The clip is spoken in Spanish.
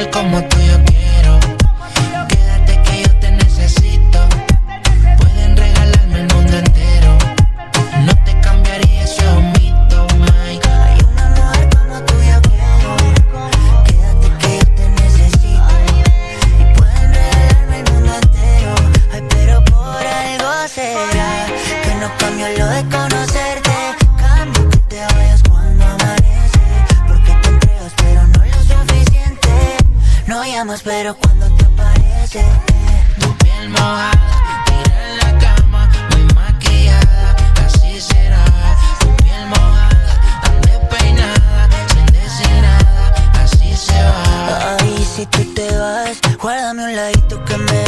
mujer como tú yo quiero. Quédate que yo te necesito. Pueden regalarme el mundo entero. No te cambiaría, eso es un mito, Mike. Hay una mujer como tú yo quiero. Quédate que yo te necesito. Y pueden regalarme el mundo entero. Ay, pero por algo será que no cambio lo de conocerte. Cambio que te vayas cuando amanece. Porque te entregas pero no lo suficiente. No llamas pero cuando te aparece. Tu piel mojada, tira en la cama, muy maquillada, así será. Tu piel mojada, tan despeinada, sin decir nada, así se va. Ay, si tú te vas, guárdame un ladito que me